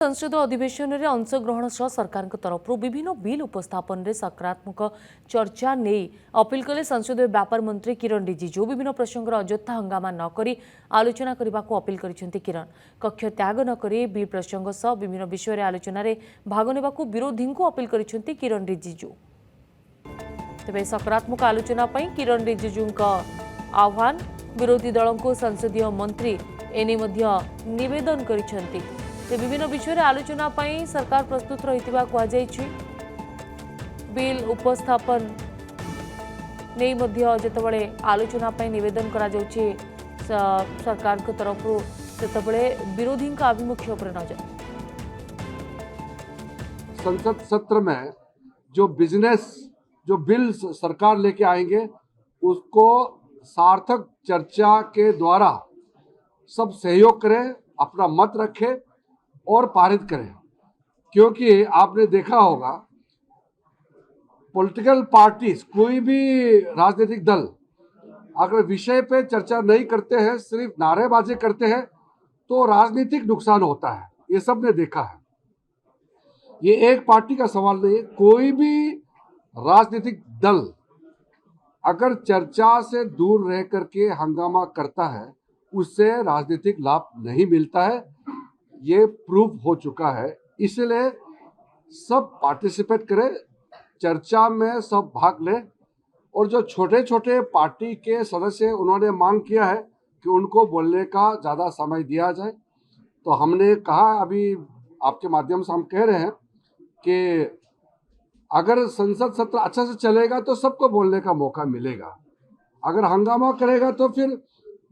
संसद अधिवेशन में अंशग्रहण सह सरकार तरफ विभिन्न बिल उपस्थापन में सकारात्मक चर्चा नहीं अपील कले संसदीय व्यापार मंत्री किरण रिजिजू। विभिन्न प्रसंग अଯଥା हंगामा नक आलोचना करने को अपील कर किरण कक्ष त्याग नक बिल प्रसंग सह विभिन्न विषय आलोचन में भाग ने विरोधी को अपील कर किरण रिजिजू। तेज सकारात्मक आलोचना किरण रिजिजू आह्वान विरोधी दलों को संसदीय मंत्री एने निवेदन कर विभिन्न विषय आलोचना सरकार प्रस्तुत रही बिल उपस्थापन नहीं जितेबाला आलोचना निवेदन करा सरकार तरफ से विरोधी आभिमुख्य पर नजर। संसद सत्र में जो बिल सरकार लेके आएंगे उसको सार्थक चर्चा के द्वारा सब सहयोग करें, अपना मत रखें और पारित करें। क्योंकि आपने देखा होगा पॉलिटिकल पार्टीज, कोई भी राजनीतिक दल अगर विषय पे चर्चा नहीं करते हैं, सिर्फ नारेबाजी करते हैं तो राजनीतिक नुकसान होता है। ये सब ने देखा है। ये एक पार्टी का सवाल नहीं है, कोई भी राजनीतिक दल अगर चर्चा से दूर रह करके हंगामा करता है उससे राजनीतिक लाभ नहीं मिलता है। ये प्रूफ हो चुका है। इसलिए सब पार्टिसिपेट करें, चर्चा में सब भाग लें। और जो छोटे छोटे पार्टी के सदस्य उन्होंने मांग किया है कि उनको बोलने का ज़्यादा समय दिया जाए, तो हमने कहा, अभी आपके माध्यम से हम कह रहे हैं कि अगर संसद सत्र अच्छा से चलेगा तो सबको बोलने का मौका मिलेगा। अगर हंगामा करेगा तो फिर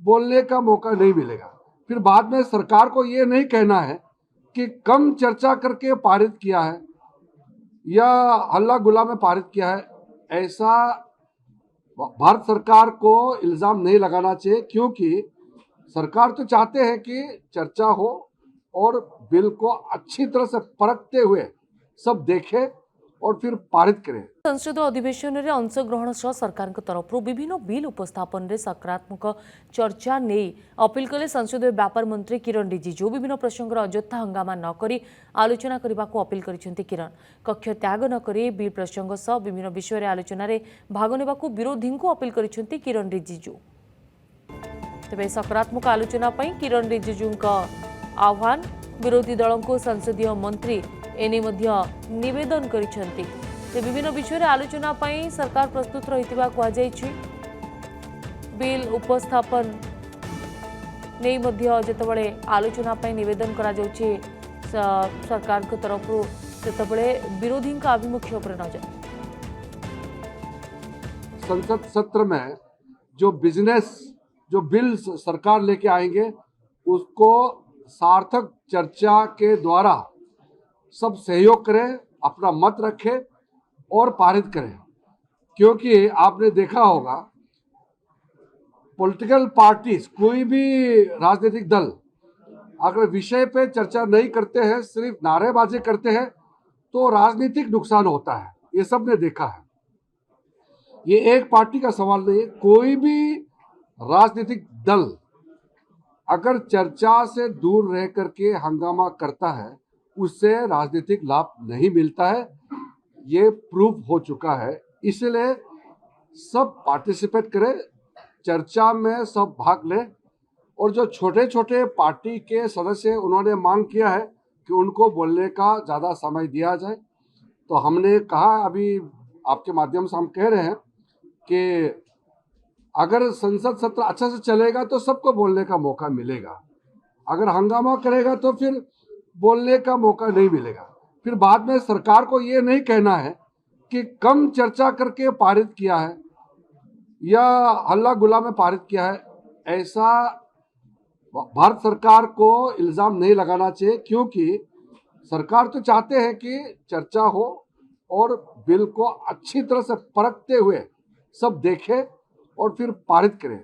बोलने का मौका नहीं मिलेगा। फिर बाद में सरकार को ये नहीं कहना है कि कम चर्चा करके पारित किया है या हल्ला गुल्ला में पारित किया है। ऐसा भारत सरकार को इल्जाम नहीं लगाना चाहिए, क्योंकि सरकार तो चाहते हैं कि चर्चा हो और बिल को अच्छी तरह से परखते हुए सब देखें और फिर पारित करें। संसद अधिवेशन में अंशग्रहण सह सरकार तरफ विभिन्न बिल उपस्थापन में सकारात्मक चर्चा नहीं अपील कले संसदीय व्यापार मंत्री किरण रिजिजू। विभिन्न प्रसंग अଯଥା हंगामा नक आलोचना करने को अपील कर किरण कक्ष त्याग नक बिल प्रसंग सह विभिन्न विषय आलोचन में भाग ने विरोधी को अपील कर किरण रिजिजू। तेज सकारात्मक आलोचना किरण रिजिजू आह्वान विरोधी दलों को संसदीय मंत्री एने निवेदन कर विभिन्न विषय आलोचना सरकार प्रस्तुत रही बिल उपस्थापन नहीं जितेबाला आलोचना निवेदन करा सरकार तरफ से विरोधी आभिमुख्य पर नजर। संसद सत्र में जो बिल सरकार लेके आएंगे उसको सार्थक चर्चा के द्वारा सब सहयोग करें, अपना मत रखें और पारित करें। क्योंकि आपने देखा होगा पॉलिटिकल पार्टीज, कोई भी राजनीतिक दल अगर विषय पे चर्चा नहीं करते हैं, सिर्फ नारेबाजी करते हैं तो राजनीतिक नुकसान होता है। ये सब ने देखा है। ये एक पार्टी का सवाल नहीं है, कोई भी राजनीतिक दल अगर चर्चा से दूर रह करके हंगामा करता है उससे राजनीतिक लाभ नहीं मिलता है। ये प्रूफ हो चुका है। इसलिए सब पार्टिसिपेट करें, चर्चा में सब भाग लें। और जो छोटे छोटे पार्टी के सदस्य उन्होंने मांग किया है कि उनको बोलने का ज़्यादा समय दिया जाए, तो हमने कहा, अभी आपके माध्यम से हम कह रहे हैं कि अगर संसद सत्र अच्छा से चलेगा तो सबको बोलने का मौका मिलेगा। अगर हंगामा करेगा तो फिर बोलने का मौका नहीं मिलेगा। फिर बाद में सरकार को ये नहीं कहना है कि कम चर्चा करके पारित किया है या हल्ला गुल्ला में पारित किया है। ऐसा भारत सरकार को इल्जाम नहीं लगाना चाहिए, क्योंकि सरकार तो चाहते हैं कि चर्चा हो और बिल को अच्छी तरह से परखते हुए सब देखें और फिर पारित करें।